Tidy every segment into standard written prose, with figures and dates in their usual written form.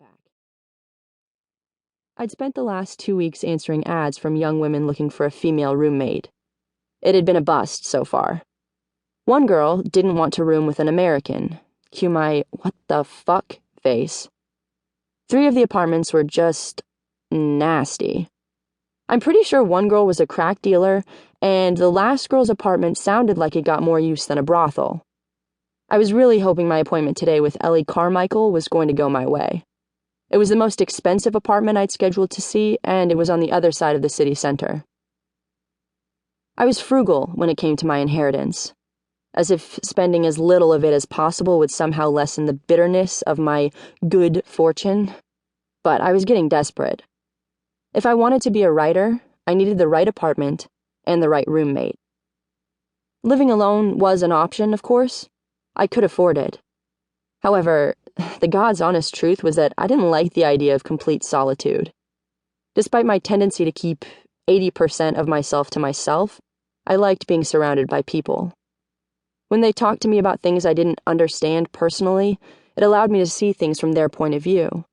went back. I'd spent the last 2 weeks answering ads from young women looking for a female roommate. It had been a bust so far. One girl didn't want to room with an American. Cue my what the fuck face. 3 of the apartments were just nasty. I'm pretty sure one girl was a crack dealer, and the last girl's apartment sounded like it got more use than a brothel. I was really hoping my appointment today with Braden Carmichael was going to go my way. It was the most expensive apartment I'd scheduled to see, and it was on the other side of the city center. I was frugal when it came to my inheritance, as if spending as little of it as possible would somehow lessen the bitterness of my good fortune. But I was getting desperate. If I wanted to be a writer, I needed the right apartment and the right roommate. Living alone was an option, of course. I could afford it. However, the God's honest truth was that I didn't like the idea of complete solitude. Despite my tendency to keep 80% of myself to myself, I liked being surrounded by people. When they talked to me about things I didn't understand personally, it allowed me to see things from their point of view.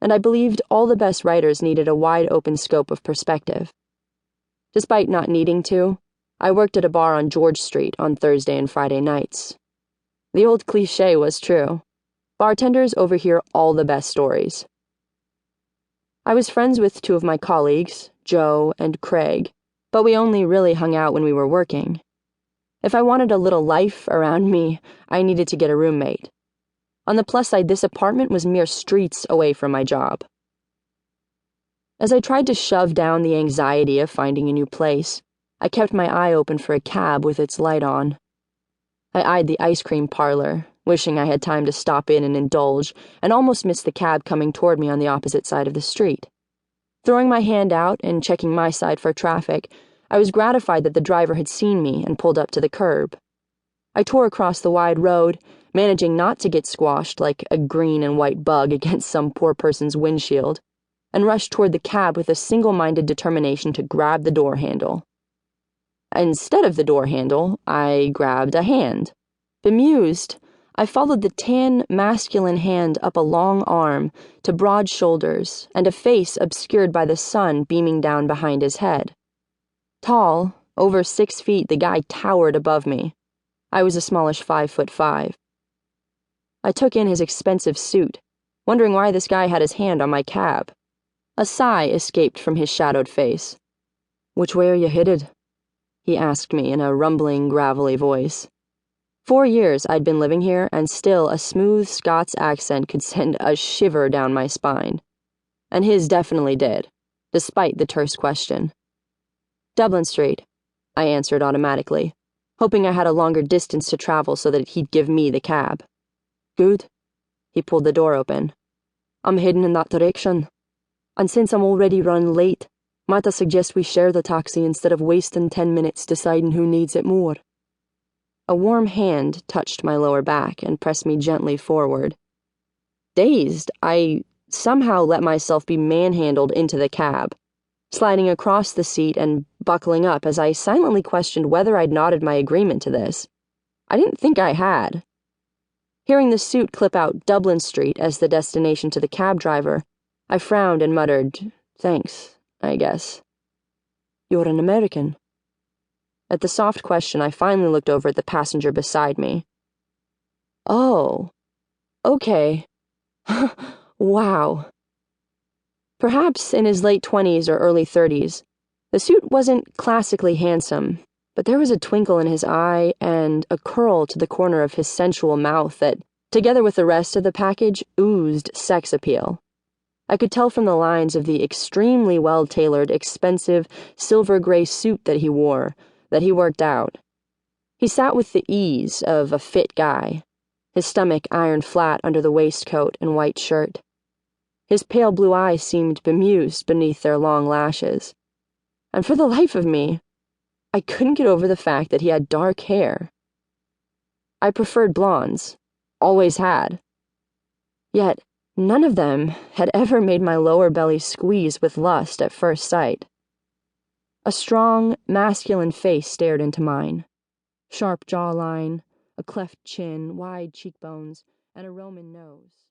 And I believed all the best writers needed a wide-open scope of perspective. Despite not needing to, I worked at a bar on George Street on Thursday and Friday nights. The old cliché was true. Bartenders overhear all the best stories. I was friends with 2 of my colleagues, Joe and Craig, but we only really hung out when we were working. If I wanted a little life around me, I needed to get a roommate. On the plus side, this apartment was mere streets away from my job. As I tried to shove down the anxiety of finding a new place, I kept my eye open for a cab with its light on. I eyed the ice cream parlor, wishing I had time to stop in and indulge, and almost missed the cab coming toward me on the opposite side of the street. Throwing my hand out and checking my side for traffic, I was gratified that the driver had seen me and pulled up to the curb. I tore across the wide road, managing not to get squashed like a green and white bug against some poor person's windshield, and rushed toward the cab with a single-minded determination to grab the door handle. Instead of the door handle, I grabbed a hand. Bemused, I followed the tan, masculine hand up a long arm to broad shoulders and a face obscured by the sun beaming down behind his head. Tall, over 6 feet, the guy towered above me. I was a smallish 5'5". I took in his expensive suit, wondering why this guy had his hand on my cab. A sigh escaped from his shadowed face. "Which way are you headed?" he asked me in a rumbling, gravelly voice. 4 years I'd been living here, and still a smooth Scots accent could send a shiver down my spine. And his definitely did, despite the terse question. "Dublin Street," I answered automatically, hoping I had a longer distance to travel so that he'd give me the cab. "Good." He pulled the door open. "I'm heading in that direction. And since I'm already running late, might I suggest we share the taxi instead of wasting 10 minutes deciding who needs it more?" A warm hand touched my lower back and pressed me gently forward. Dazed, I somehow let myself be manhandled into the cab, sliding across the seat and buckling up as I silently questioned whether I'd nodded my agreement to this. I didn't think I had. Hearing the suit clip out Dublin Street as the destination to the cab driver, I frowned and muttered, "Thanks, I guess." "You're an American?" At the soft question, I finally looked over at the passenger beside me. "Oh, okay. Wow." Perhaps in his late 20s or early 30s, the suit wasn't classically handsome, but there was a twinkle in his eye and a curl to the corner of his sensual mouth that, together with the rest of the package, oozed sex appeal. I could tell from the lines of the extremely well-tailored, expensive, silver-gray suit that he wore that he worked out. He sat with the ease of a fit guy, his stomach ironed flat under the waistcoat and white shirt. His pale blue eyes seemed bemused beneath their long lashes. And for the life of me, I couldn't get over the fact that he had dark hair. I preferred blondes, always had. Yet none of them had ever made my lower belly squeeze with lust at first sight. A strong, masculine face stared into mine. Sharp jawline, a cleft chin, wide cheekbones, and a Roman nose.